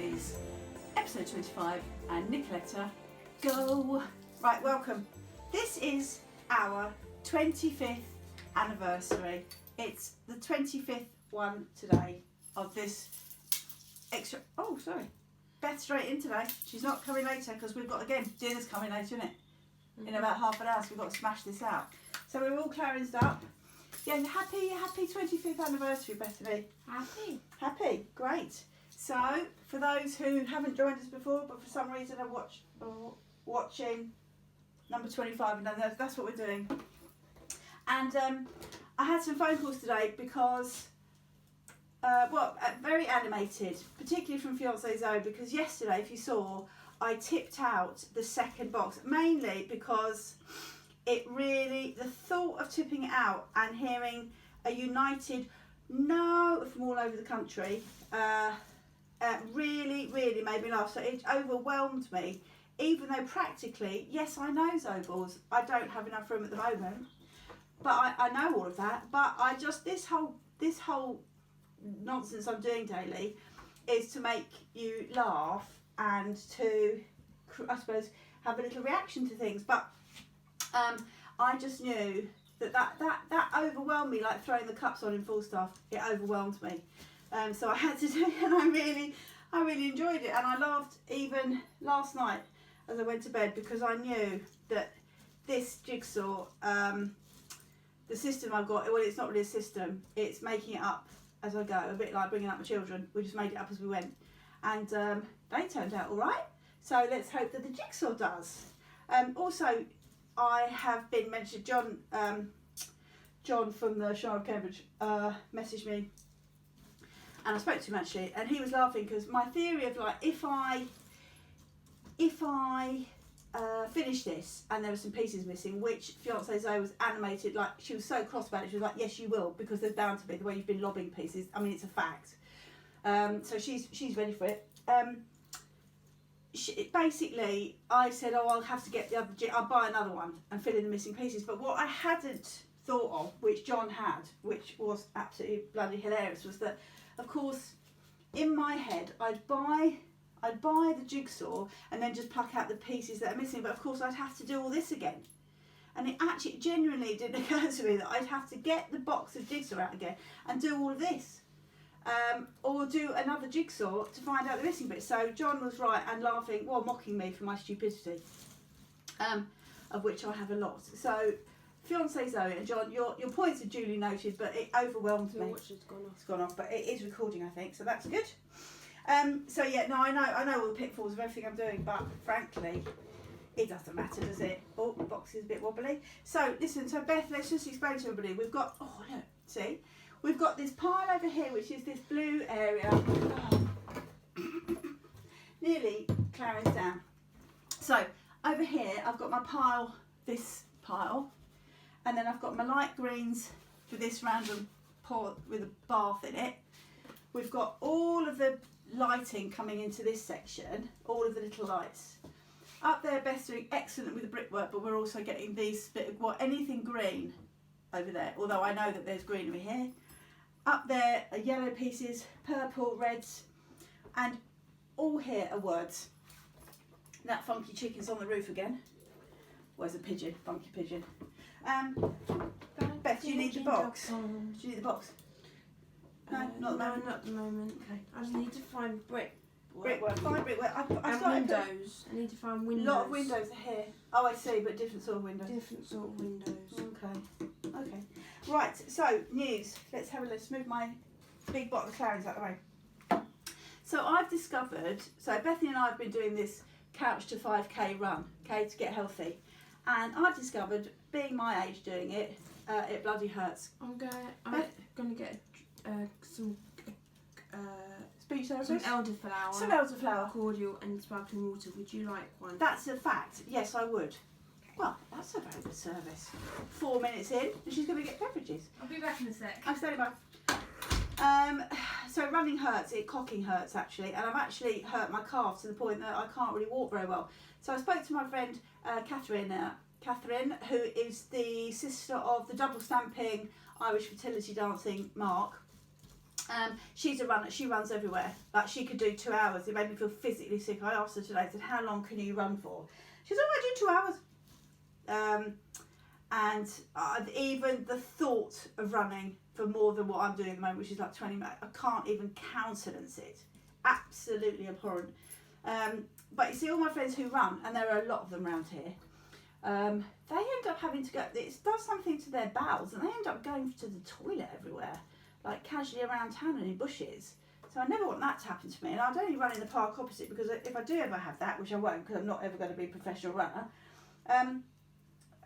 Toiletries, episode 25, and Nicoletta, go! Right, welcome. This is our 25th anniversary. It's the 25th one today of this extra... Oh, sorry. Beth's straight in today. She's not coming later because we've got, again, dinner's coming later, isn't it? In about half an hour, so we've got to smash this out. So we're all cleansed up. Yeah, happy 25th anniversary, Bethany. Happy, great. So, for those who haven't joined us before, but for some reason are watching number 25, and that's what we're doing. And I had some phone calls today because, very animated, particularly from Fiancé Zoe, because yesterday, if you saw, I tipped out the second box, mainly because it really, the thought of tipping it out and hearing a united no from all over the country really made me laugh. So it overwhelmed me, even though practically, yes, I know Zoballs, I don't have enough room at the moment, but I know all of that. But I just, this whole nonsense I'm doing daily is to make you laugh and to, I suppose, have a little reaction to things. But I just knew that overwhelmed me, like throwing the cups on in full staff. It overwhelmed me. So I had to do it, and I really enjoyed it, and I laughed even last night as I went to bed, because I knew that this jigsaw, the system I've got, well, it's not really a system, it's making it up as I go, a bit like bringing up my children. We just made it up as we went, and they turned out all right. So let's hope that the jigsaw does. Also, I have been mentioned, John from the Shire of Cambridge messaged me, and I spoke to him actually, and he was laughing because my theory of, like, if I finish this and there were some pieces missing, which Fiancé Zoe was animated, like, she was so cross about it, she was like, yes you will, because there's bound to be, the way you've been lobbing pieces, I mean, it's a fact. So she's ready for it. Basically, I said, oh, I'll have to get the other, I'll buy another one and fill in the missing pieces. But what I hadn't thought of, which John had, which was absolutely bloody hilarious, was that, of course, in my head, I'd buy the jigsaw and then just pluck out the pieces that are missing. But of course, I'd have to do all this again. And it actually genuinely didn't occur to me that I'd have to get the box of jigsaw out again and do all of this. Or do another jigsaw to find out the missing bit. So John was right and laughing, well, mocking me for my stupidity, of which I have a lot. So Fiancé Zoe and John, your points are duly noted, but it overwhelmed me. Watch has gone off. It's gone off, but it is recording, I think, so that's good. So yeah, no, I know all the pitfalls of everything I'm doing, but frankly, it doesn't matter, does it? Oh, the box is a bit wobbly. So listen, so Beth, let's just explain to everybody. We've got, oh look, see? We've got this pile over here, which is this blue area. Oh. Nearly Clarence down. So over here, I've got my pile, this pile, and then I've got my light greens for this random pot with a bath in it. We've got all of the lighting coming into this section, all of the little lights. Up there, Beth's doing excellent with the brickwork, but we're also getting these bit of anything green over there, although I know that there's greenery here. Up there are yellow pieces, purple, reds, and all here are words. That funky chicken's on the roof again. Where's a pigeon? Funky pigeon. Beth, do you need the box? Do you need the box? No, not at the moment. Okay. I just need to find brickwork. Find brickwork. And windows. I need to find windows. A lot of windows are here. Oh, I see, but different sort of windows. Different sort of windows. Okay. Right, so news. Let's move my big bottle of Clarence out of the way. So I've discovered, so Bethany and I have been doing this couch to 5k run, okay, to get healthy. And I've discovered, being my age doing it, it bloody hurts. I'm going to get some speech therapist? Some elderflower. Some elderflower. Cordial and sparkling water. Would you like one? That's a fact. Yes, I would. Well, that's a very good service. 4 minutes in, and she's going to get beverages. I'll be back in a sec. I'm standing by. So running hurts, cocking hurts actually, and I've actually hurt my calves to the point that I can't really walk very well. So I spoke to my friend Catherine, who is the sister of the double stamping Irish fertility dancing Mark, She's a runner. She runs everywhere. Like, she could do 2 hours. It made me feel physically sick. I asked her today, I said, how long can you run for? She said, oh, I do 2 hours. And even the thought of running for more than what I'm doing at the moment, which is like 20 minutes, I can't even countenance it. Absolutely abhorrent. But you see, all my friends who run, and there are a lot of them around here, they end up having to go, it does something to their bowels, and they end up going to the toilet everywhere, like casually around town and in bushes. So I never want that to happen to me, and I'd only run in the park opposite, because if I do ever have that, which I won't, because I'm not ever going to be a professional runner,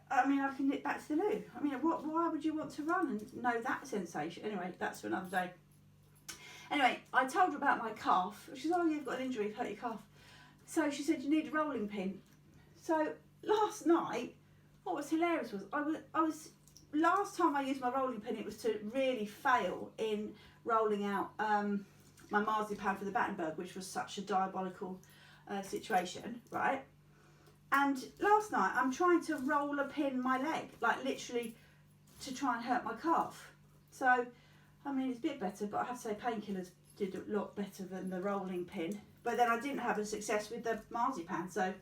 I mean, I can nip back to the loo. I mean, why would you want to run and know that sensation? Anyway, that's for another day. Anyway, I told her about my calf. She said, oh, you've got an injury, you've hurt your calf. So she said, you need a rolling pin. So last night, what was hilarious was, I was last time I used my rolling pin, it was to really fail in rolling out my marzipan for the Battenberg, which was such a diabolical situation, right? And last night, I'm trying to roll a pin my leg, like literally to try and hurt my calf. So, I mean, it's a bit better, but I have to say painkillers did a lot better than the rolling pin. But then I didn't have a success with the marzipan, so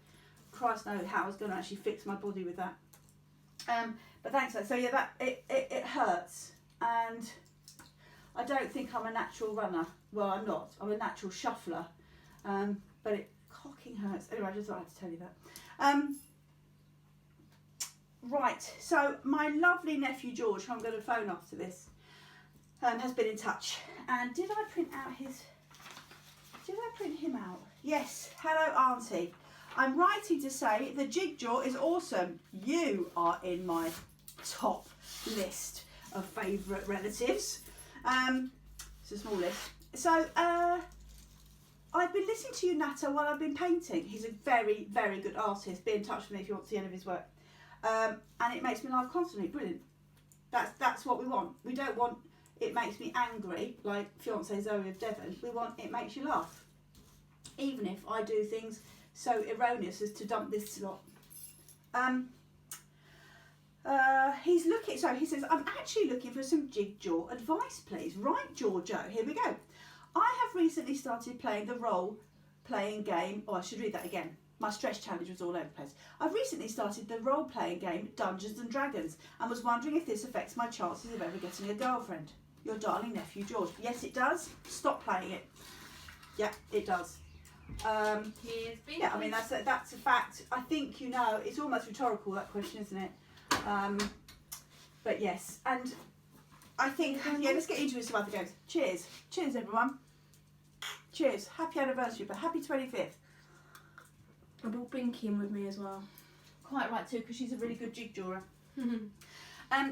Christ knows how I was going to actually fix my body with that. But thanks. So yeah, that it hurts, and I don't think I'm a natural runner. Well, I'm not. I'm a natural shuffler, but it cocking hurts. Anyway, I just thought I had to tell you that. Right, so my lovely nephew George, who I'm going to phone after this, has been in touch. And did I print him out? Yes. Hello, Auntie. I'm writing to say the JigJaw is awesome. You are in my top list of favourite relatives. It's a small list. So, I've been listening to you, Natta, while I've been painting. He's a very, very good artist. Be in touch with me if you want to see any of his work. And it makes me laugh constantly. Brilliant. That's what we want. We don't want it makes me angry, like fiancé Zoe of Devon. We want it makes you laugh. Even if I do things so erroneous as to dump this lot. He's looking, so he says, I'm actually looking for some JigJaw advice, please. Right, Giorgio, here we go. I have recently started playing the role-playing game. Oh, I should read that again. My stretch challenge was all over the place. I've recently started the role-playing game Dungeons and Dragons and was wondering if this affects my chances of ever getting a girlfriend. Your darling nephew George. Yes, it does. Stop playing it. Yeah, it does. Yeah, I mean that's a fact. I think you know it's almost rhetorical, that question, isn't it? But yes, and I think yeah. Let's get into some other games. Cheers, cheers, everyone. Cheers. Happy anniversary, but happy 25th. I brought Binky in with me as well. Quite right too, because she's a really good jig drawer.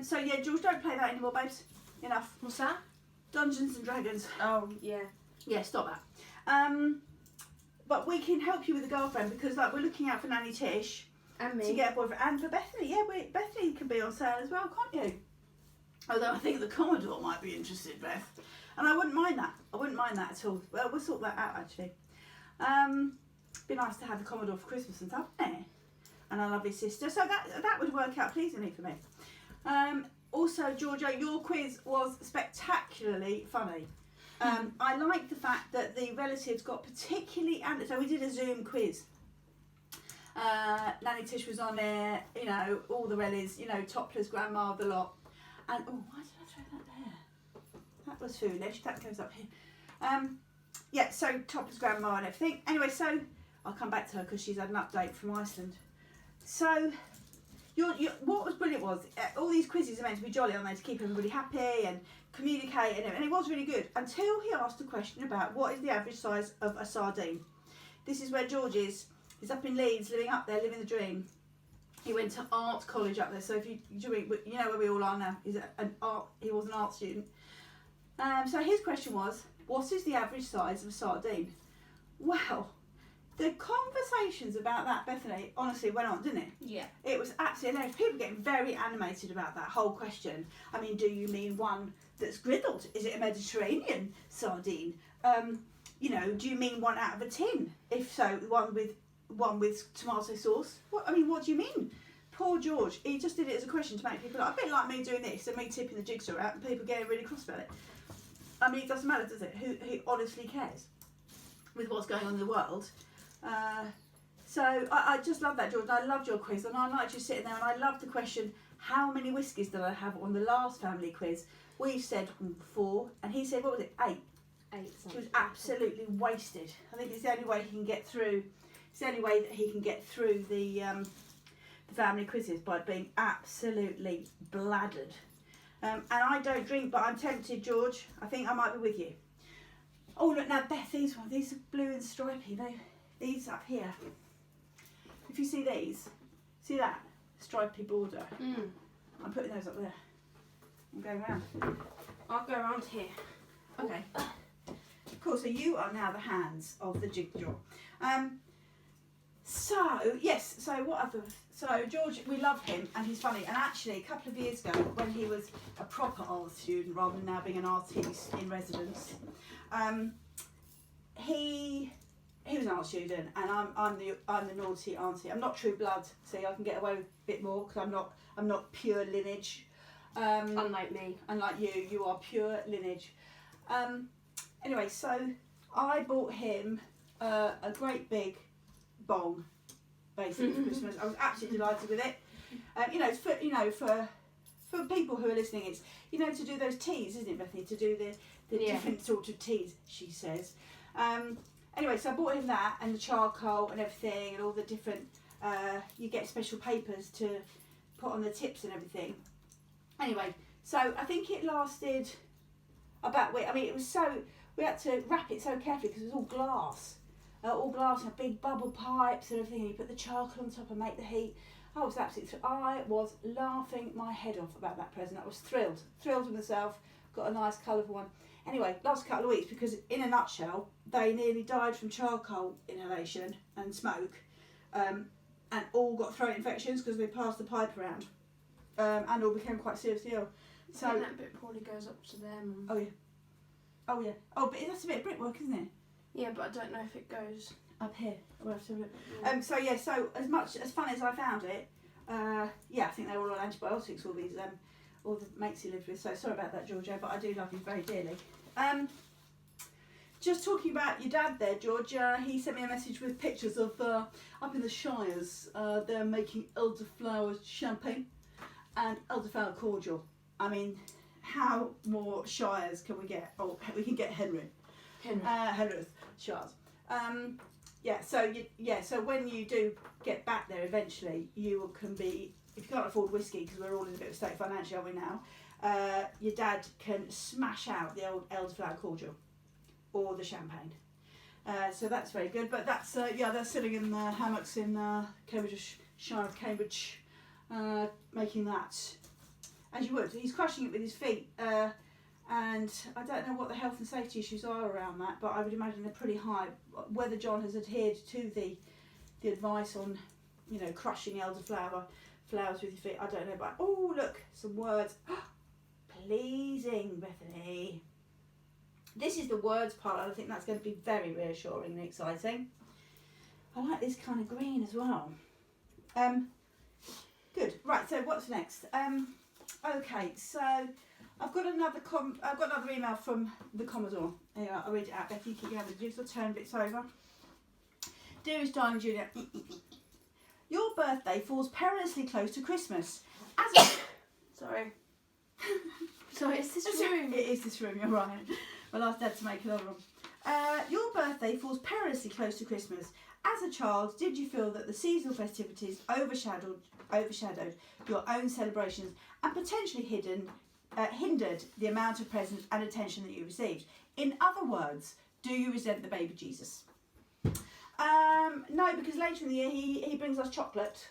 So yeah, George, don't play that anymore, babes. Enough. What's that? Dungeons and Dragons. Oh yeah. Yeah, stop that. But we can help you with a girlfriend because like we're looking out for Nanny Tish And me. to get a boyfriend, and for Bethany. Yeah, Bethany can be on sale as well, can't you? Although I think the Commodore might be interested, Beth, and I wouldn't mind that. I wouldn't mind that at all. Well, we'll sort that out actually. Be nice to have the Commodore for Christmas and stuff, eh? And our lovely sister. So that would work out pleasingly for me. Also, Georgia, your quiz was spectacularly funny. I like the fact that the relatives got particularly, and so we did a Zoom quiz. Nanny Tish was on there, you know, all the rellies, you know, Toddler's grandma, the lot. And, oh, why did I throw that there? That was foolish. That goes up here. Yeah, so Toddler's grandma and everything. Anyway, so I'll come back to her because she's had an update from Iceland. So, what was brilliant was all these quizzes are meant to be jolly, aren't they, to keep everybody happy and communicate, and it was really good until he asked a question about what is the average size of a sardine. This is where George is. He's up in Leeds, living up there, living the dream. He went to art college up there, so if you know where we all are now. He was an art student. So his question was, what is the average size of a sardine? Well, the conversations about that, Bethany, honestly went on, didn't it? Yeah. It was absolutely hilarious. People getting very animated about that whole question. I mean, do you mean one that's griddled? Is it a Mediterranean sardine? You know, do you mean one out of a tin? If so, one with tomato sauce. What do you mean? Poor George. He just did it as a question to make people laugh. A bit like me doing this and me tipping the jigsaw out and people getting really cross about it. I mean, it doesn't matter, does it? Who honestly cares with what's going on in the world? So I just love that, George. I loved your quiz, and I liked you sitting there, and I loved the question, how many whiskies did I have on the last family quiz? We said 4, and he said, what was it, 8? 8. He was absolutely wasted. I think it's the only way he can get through. It's the only way that he can get through the family quizzes, by being absolutely bladdered. And I don't drink, but I'm tempted, George. I think I might be with you. Oh look, now Beth, these ones. These are blue and stripy. These up here. If you see these, see that stripy border? I'm putting those up there. I'm going round. I'll go around here. Okay. Cool, so you are now the hands of the JigJaw. So George, we love him and he's funny. And actually, a couple of years ago, when he was a proper art student rather than now being an artiste in residence, he was an art student, and I'm the naughty auntie. I'm not true blood, see, I can get away with a bit more because I'm not pure lineage. Unlike me. Unlike you are pure lineage. Anyway, so I bought him a great big bong, basically for Christmas. I was absolutely delighted with it. For people who are listening, it's to do those teas, isn't it, Bethany? To do the different sorts of teas, she says. Anyway, so I bought him that and the charcoal and everything and all the different. You get special papers to put on the tips and everything. Anyway, so I think it lasted about. It was so. We had to wrap it so carefully because it was all glass and big bubble pipes and everything. And you put the charcoal on top and make the heat. I was laughing my head off about that present. I was thrilled with myself. Got a nice colourful one. Anyway, last couple of weeks, because in a nutshell, they nearly died from charcoal inhalation and smoke, and all got throat infections because they passed the pipe around, and all became quite seriously ill. So I think that bit probably goes up to them. Oh yeah. Oh, but that's a bit of brickwork, isn't it? Yeah, but I don't know if it goes up here. We'll have to look. So as fun as I found it, I think they were all on antibiotics. All these all the mates he lived with. So sorry about that, Georgia, but I do love you very dearly. Just talking about your dad there, George. He sent me a message with pictures of up in the Shires. They're making elderflower champagne and elderflower cordial. I mean, how more Shires can we get? Oh, we can get Henry's Shires. So when you do get back there eventually, you can be, if you can't afford whiskey, because we're all in a bit of a state financially, are we now? Your dad can smash out the old elderflower cordial or the champagne. So that's very good. But that's they're sitting in the hammocks in Cambridge, Shire of Cambridge, making that. As you would. He's crushing it with his feet. And I don't know what the health and safety issues are around that, but I would imagine they're pretty high. Whether John has adhered to the advice on, crushing elderflower flowers with your feet, I don't know. But oh, look, some words. Pleasing, Bethany. This is the words part. I think that's going to be very reassuring and exciting. I like this kind of green as well. Good. Right. So what's next? Okay. So I've got another email from the Commodore. Here, I'll read it out. Becky, keep going with the jigsaw. Turn bits over. Dearest darling Julia, your birthday falls perilously close to Christmas. Sorry. Sorry, it's this room. It is this room, you're right. I'll ask Dad to make another one. Your birthday falls perilously close to Christmas. As a child, did you feel that the seasonal festivities overshadowed your own celebrations and potentially hindered the amount of presents and attention that you received? In other words, do you resent the baby Jesus? No, because later in the year he brings us chocolate.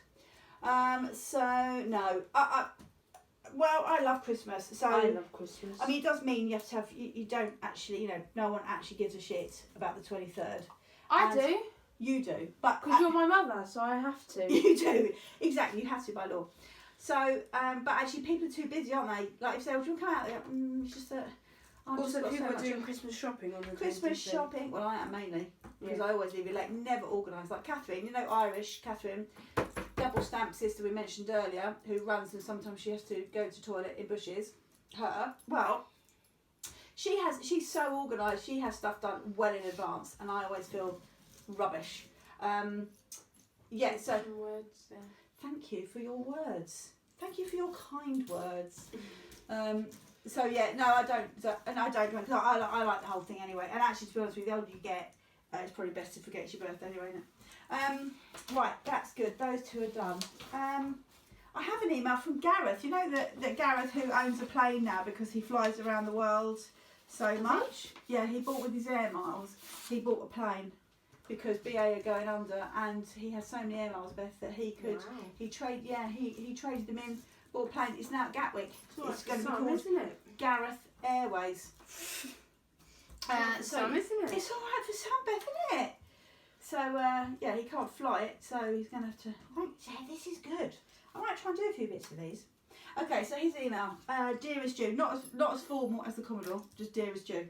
So no. Well, I love Christmas. So I love Christmas. I mean, it does mean you have to have. You don't actually, no one actually gives a shit about the 23rd. I do. You do, but because you're my mother, so I have to. You do, exactly. You have to by law. So, but actually, people are too busy, aren't they? Like if they were to come out, it's just that. Also, people are doing Christmas shopping on the Christmas shopping. Well, I am mainly because I always leave it late, never organised. Like Catherine, Irish Catherine, double stamp sister we mentioned earlier, who runs and sometimes she has to go to toilet in bushes. Her, well, She's so organised. She has stuff done well in advance, and I always feel rubbish. Yeah. So Some words there. thank you for your words. Thank you for your kind words. So yeah, no, I don't, and I don't drink. I like the whole thing anyway. And actually, to be honest with you, the older you get, it's probably best to forget it's your birthday anyway, isn't it? Right, that's good. Those two are done. I have an email from Gareth. You know that Gareth who owns a plane now because he flies around the world so much. Yeah, he bought with his air miles. He bought a plane because BA are going under, and he has so many air miles, Beth, that he could. Wow. He traded them in. Bought a plane. It's now at Gatwick. It's going to be Some, called isn't it? Gareth Airways. Some, isn't it? It's all right for some, Beth, isn't it? So yeah, he can't fly it, so he's going to have to. This is good. I might try and do a few bits of these. Okay, so his email, dearest Ju, not as formal as the Commodore, just dearest Ju.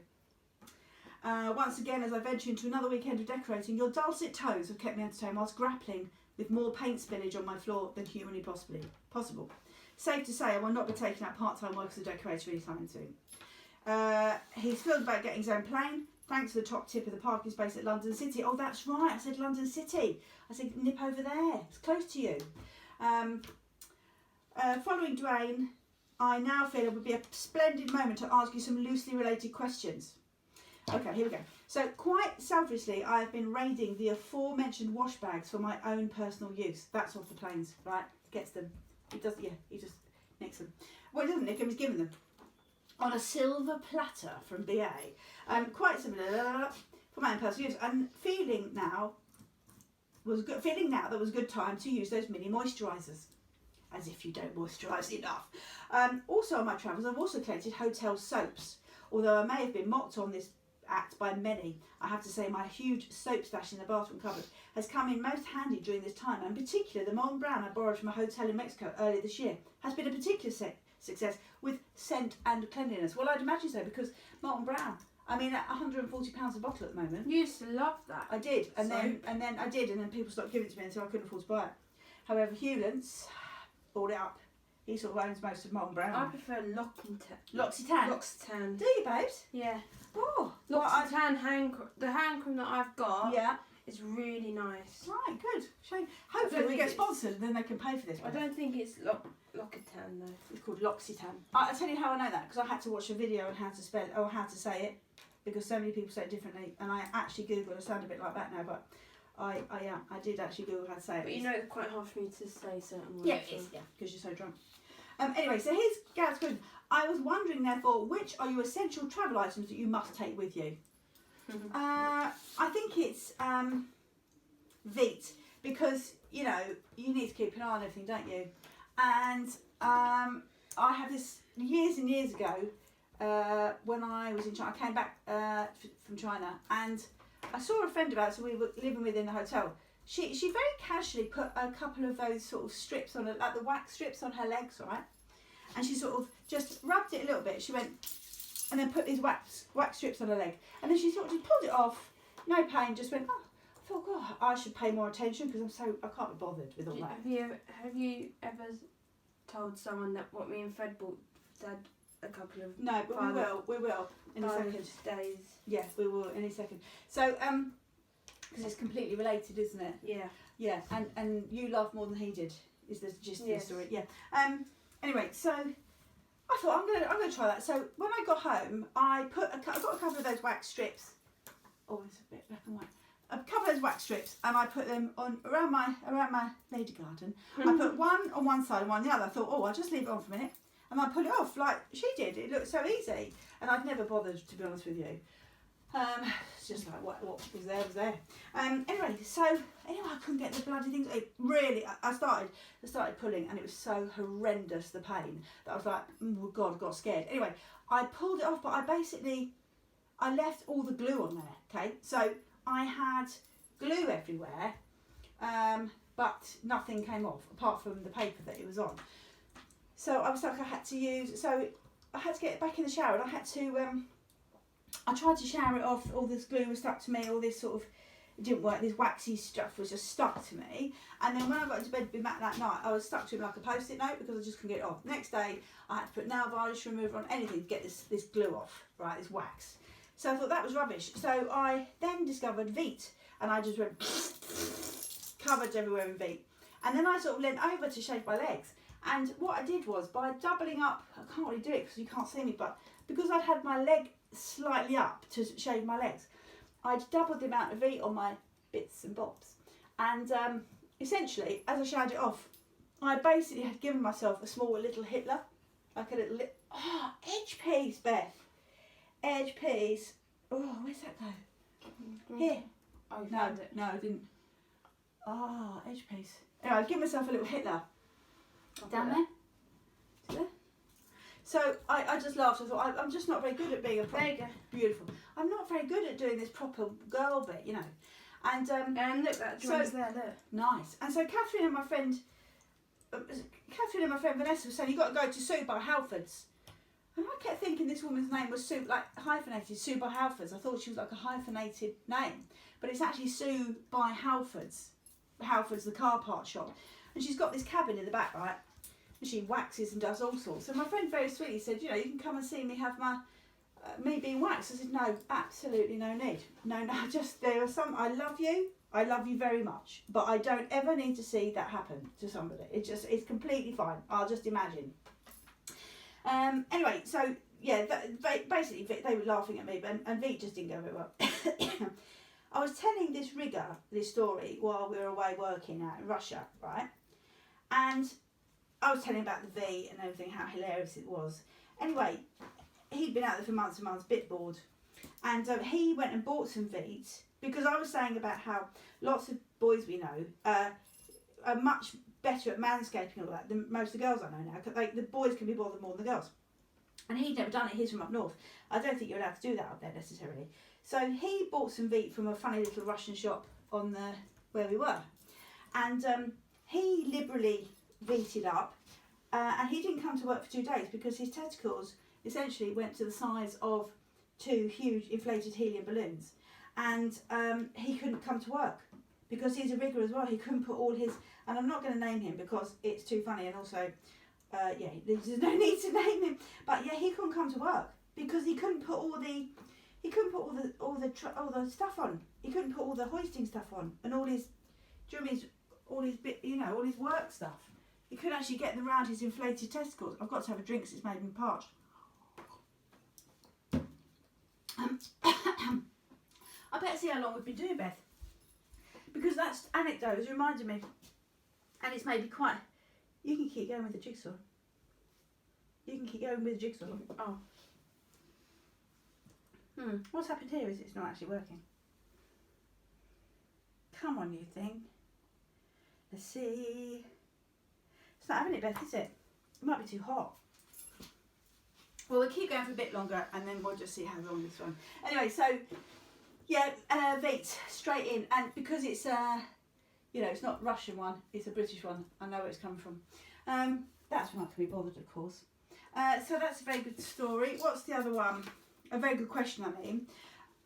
Once again, as I venture into another weekend of decorating, your dulcet tones have kept me entertained whilst grappling with more paint spillage on my floor than humanly possible. Safe to say, I will not be taking out part-time work as a decorator anytime soon. He's thrilled about getting his own plane, thanks to the top tip of the parking space at London City. Oh, that's right, I said London City. I said nip over there, it's close to you. Following Dwayne, I now feel it would be a splendid moment to ask you some loosely related questions. Okay, here we go. So, quite selfishly, I have been raiding the aforementioned wash bags for my own personal use. That's off the planes, right? Gets them. He does, yeah, he just nicks them. Well, he doesn't nick them, he's given them. On a silver platter from BA. Quite similar for my own personal use. And feeling now that was a good time to use those mini moisturisers. As if you don't moisturise enough. Also on my travels, I've also collected hotel soaps. Although I may have been mocked on this act by many, I have to say my huge soap stash in the bathroom cupboard has come in most handy during this time, and in particular the Molten Brown I borrowed from a hotel in Mexico earlier this year has been a particular success with scent and cleanliness. Well, I'd imagine so, because Molten Brown, I mean, at £140 a bottle at the moment. You used to love that. I did, and then people stopped giving it to me, and so I couldn't afford to buy it. However, Hewlands bought it up. He sort of owns most of Molten Brown. I prefer L'Occitane. L'Occitane. Do you, babes? Yeah. Oh, L'Occitane hand cream. The hand cream that I've got. Yeah. Is really nice. Right, good. Shame. Hopefully we get sponsored and then they can pay for this. I don't think it's L'Occitane though. It's called L'Occitane. I'll tell you how I know that, because I had to watch a video on how to spell it, or how to say it, because so many people say it differently, and I actually googled. I sound a bit like that now, but I did actually Google how to say it. But you know, it's quite hard for me to say certain words. Yeah, it is. Yeah, because you're so drunk. Anyway, so here's Gareth's question. I was wondering, therefore, which are your essential travel items that you must take with you? I think it's Veet, because you know you need to keep an eye on everything, don't you? And I had this years and years ago when I was in China. I came back from China, and I saw a friend of ours who we were living with in the hotel. She very casually put a couple of those sort of strips on her, like the wax strips on her legs, right? And she sort of just rubbed it a little bit. She went, and then put these wax strips on her leg, and then she sort of just pulled it off, no pain. Just went, oh, I thought, God, I should pay more attention because I can't be bothered with all that. Have you ever told someone that what me and Fred bought Dad a couple of No, but we will in a second. Days. Yeah, we will in a second. So because it's completely related, isn't it? Yeah. Yeah, and you laughed more than he did. Is the gist of the story? Yeah. Anyway, so I thought I'm gonna try that. So when I got home, I got a couple of those wax strips. Oh, it's a bit black and white. A couple of those wax strips, and I put them on around my lady garden. I put one on one side and one on the other. I thought, oh, I'll just leave it on for a minute, and I pull it off like she did. It looked so easy, and I'd never bothered, to be honest with you. It's just like what was there was there. Anyway, I couldn't get the bloody things. It really, I started pulling, and it was so horrendous, the pain, that I was like, oh God, I got scared. Anyway, I pulled it off, but I left all the glue on there. Okay, so I had glue everywhere, but nothing came off apart from the paper that it was on. So I was like, I had to get it back in the shower, and I had to. I tried to shower it off. All this glue was stuck to me. All this sort of it didn't work. This waxy stuff was just stuck to me. And then when I got into bed with Matt that night, I was stuck to him like a post-it note because I just couldn't get it off. Next day, I had to put nail varnish remover on anything to get this glue off, right, this wax. So I thought that was rubbish. So I then discovered Veet, and I just went covered everywhere in Veet. And then I sort of leant over to shave my legs. And what I did was, by doubling up, I can't really do it because you can't see me, but because I'd had my leg slightly up to shave my legs, I'd doubled the amount of Veet on my bits and bobs. And essentially, as I shaved it off, I basically had given myself a small little Hitler, like a little, edge piece, Beth. Edge piece. Oh, where's that go? Here. Oh, you No, found it. no, I didn't. Edge piece. Anyway, I'd give myself a little Hitler. Down there? See there? So I just laughed. I thought, I'm just not very good at being a proper... There you go. Beautiful. I'm not very good at doing this proper girl bit, you know. And look, that joint's there, look. nice. And so Catherine and my friend Vanessa was saying, you've got to go to Sue by Halfords. And I kept thinking this woman's name was Sue, like hyphenated, Sue by Halfords. I thought she was like a hyphenated name. But it's actually Sue by Halfords. Halfords, the car part shop. And she's got this cabin in the back, right? And she waxes and does all sorts. So my friend very sweetly said, you know, you can come and see me have my, me being waxed. I said, no, absolutely no need. No, just, there are some, I love you very much. But I don't ever need to see that happen to somebody. It's completely fine. I'll just imagine. Anyway, so yeah, basically they were laughing at me, and Veet just didn't go very well. I was telling this rigger this story while we were away working out in Russia, right? And I was telling him about the V and everything, how hilarious it was. Anyway, he'd been out there for months and months, bit bored. And he went and bought some Veet because I was saying about how lots of boys we know are much better at manscaping and all that than most of the girls I know now. Like, the boys can be bothered more than the girls. And he'd never done it. He's from up north. I don't think you're allowed to do that up there necessarily. So he bought some Veet from a funny little Russian shop on where we were. And he liberally Veeted up. And he didn't come to work for 2 days because his testicles essentially went to the size of 2 huge inflated helium balloons. And he couldn't come to work because he's a rigger as well. He couldn't put all his... And I'm not going to name him because it's too funny, and also, yeah, there's no need to name him. But yeah, he couldn't come to work because he couldn't put all the stuff on. He couldn't put all the hoisting stuff on and all his work stuff. He couldn't actually get around his inflated testicles. I've got to have a drink because it's made me parched. I better see how long we've been doing, Beth, because that anecdote has reminded me. And it's made me quite... You can keep going with the jigsaw. You can keep going with the jigsaw. Oh. What's happened here is it's not actually working. Come on, you thing. Let's see. It's not having it, Beth, is it? It might be too hot. Well, we'll keep going for a bit longer and then we'll just see how long this one. Anyway, so, yeah, Veet, straight in. And because it's... you know, it's not Russian one, it's a British one. I know where it's come from. That's when I can be bothered, of course. So that's a very good story. What's the other one? A very good question, I mean.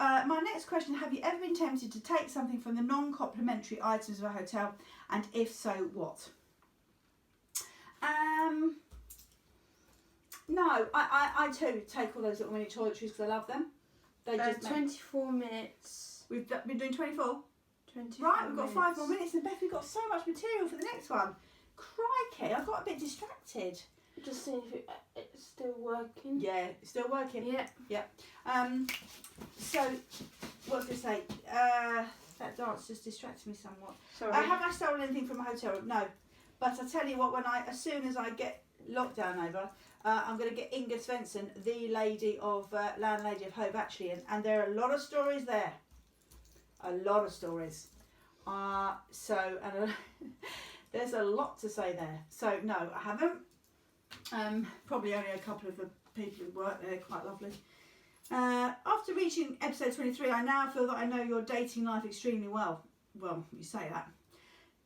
My next question, have you ever been tempted to take something from the non-complimentary items of a hotel? And if so, what? No, I too take all those little mini toiletries because I love them. They just 24 minutes. We've been doing 24? 24 Right, we've got minutes. 5 more minutes, and Beth, we've got so much material for the next one. Crikey, I got a bit distracted. Just seeing if it's still working. Yeah, it's still working. Yeah. Yeah. So, what was I going to say? That dance just distracted me somewhat. Sorry. Have I stolen anything from a hotel room? No. But I tell you what, as soon as I get lockdown over, I'm going to get Inga Svensson, the lady of Landlady of Hope, actually, and there are a lot of stories there. A lot of stories. There's a lot to say there. So no, I haven't. Probably only a couple of the people who work there, quite lovely. After reaching episode 23, I now feel that I know your dating life extremely well. Well, you say that.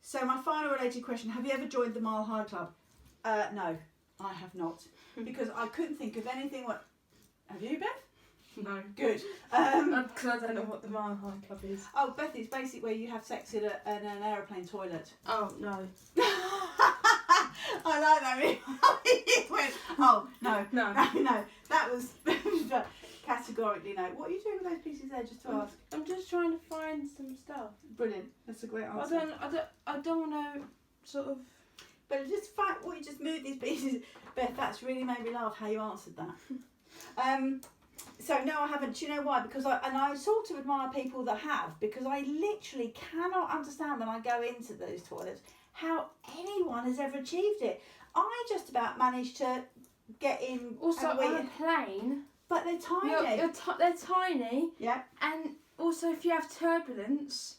So my final related question, have you ever joined the Mile High Club? No, I have not. Because I couldn't think of anything. Have you, Beth? No. Good. Because I don't know what the Mile High Club is. Oh, Beth, it's basically where you have sex in an aeroplane toilet. Oh, no. I like that. It went, oh, no. No. No. That was categorically no. What are you doing with those pieces there, just to ask? I'm just trying to find some stuff. Brilliant. That's a great answer. I don't want to sort of... But just fact, what you just moved these pieces, Beth, that's really made me laugh how you answered that. So no, I haven't. Do you know why? Because I sort of admire people that have, because I literally cannot understand when I go into those toilets how anyone has ever achieved it. I just about managed to get in. Also on a plane. But they're tiny. They're tiny. Yeah. And also if you have turbulence.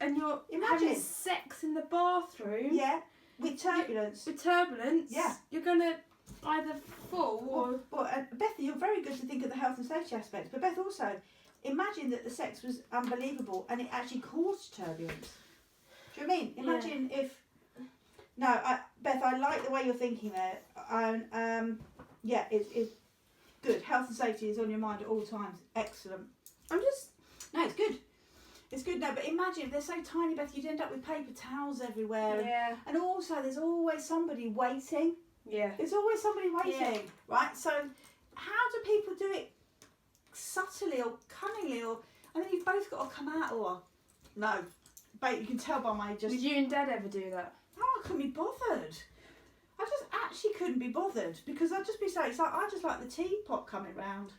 And you're having sex in the bathroom. Yeah. With turbulence. Yeah. You're gonna either fall or... Beth, you're very good to think of the health and safety aspects, but Beth, also, imagine that the sex was unbelievable and it actually caused turbulence. Do you know what I mean? Imagine if... No, Beth, I like the way you're thinking there. Yeah, it's good. Health and safety is on your mind at all times. Excellent. No, it's good. It's good, no, but imagine if they're so tiny, Beth, you'd end up with paper towels everywhere. Yeah. And also, there's always somebody waiting. Yeah. There's always somebody waiting, right? So how do people do it subtly or cunningly, and then you've both got to come out, or... No. But you can tell by my just... Did you and Dad ever do that? Oh, I couldn't be bothered. I just actually couldn't be bothered, because I'd just be so excited. I just like the teapot coming round.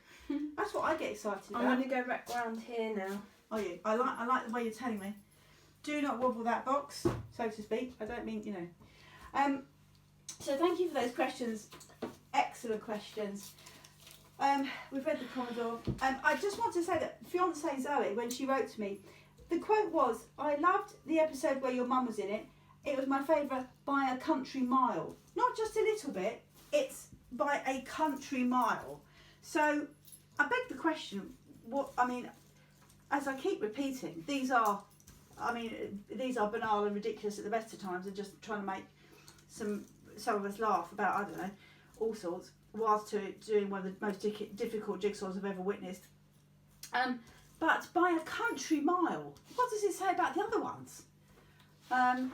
That's what I get excited about. I'm going to go back round here now. Are you? I like the way you're telling me. Do not wobble that box, so to speak. I don't mean, you know. So thank you for those questions. Excellent questions. We've read the Commodore. I just want to say that fiancée Zoe, when she wrote to me, the quote was, "I loved the episode where your mum was in it. It was my favourite by a country mile." Not just a little bit, it's by a country mile. So I beg the question, as I keep repeating, these are banal and ridiculous at the best of times, and just trying to make some of us laugh about, I don't know, all sorts, whilst doing one of the most difficult jigsaws I've ever witnessed. But by a country mile, what does it say about the other ones? And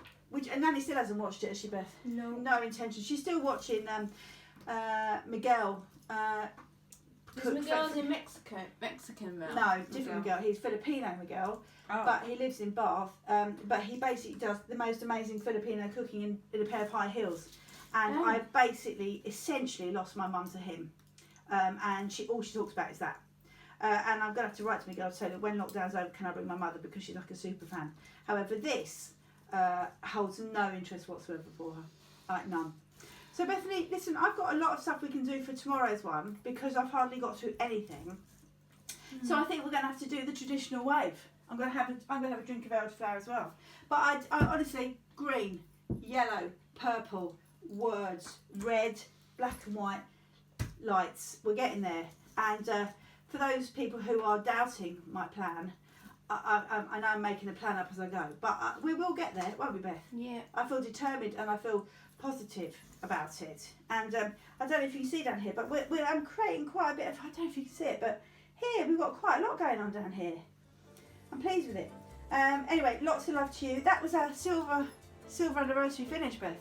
Nanny still hasn't watched it, has she, Beth? No. No intention. She's still watching Miguel. Miguel's in Mexico? Mexican Miguel? No, different Miguel. He's Filipino Miguel, but he lives in Bath. But he basically does the most amazing Filipino cooking in a pair of high heels. And I basically, essentially lost my mum to him. And all she talks about is that. And I'm going to have to write to Miguel to say that when lockdown's over, can I bring my mother, because she's like a super fan. However, this holds no interest whatsoever for her. Like, none. So Bethany, listen, I've got a lot of stuff we can do for tomorrow's one, because I've hardly got through anything. So I think we're going to have to do the traditional wave. I'm going to have a drink of elderflower as well. But I honestly, green, yellow, purple, words, red, black and white, lights. We're getting there. And for those people who are doubting my plan, I know I'm making a plan up as I go. But we will get there, won't we, Beth? Yeah. I feel determined and I feel positive about it. And I don't know if you can see down here, but I'm creating quite a bit of, I don't know if you can see it, but here we've got quite a lot going on down here. I'm pleased with it. Anyway, lots of love to you. That was our silver anniversary finish, Beth.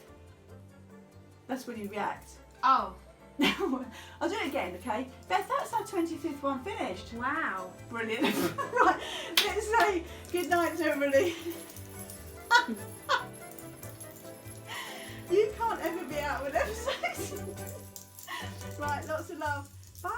That's when you react. Oh. I'll do it again, okay? Beth, that's our 25th one finished. Wow. Brilliant. Right, let's say good night to everybody. You can't ever be out of an episode. Right, lots of love. Bye.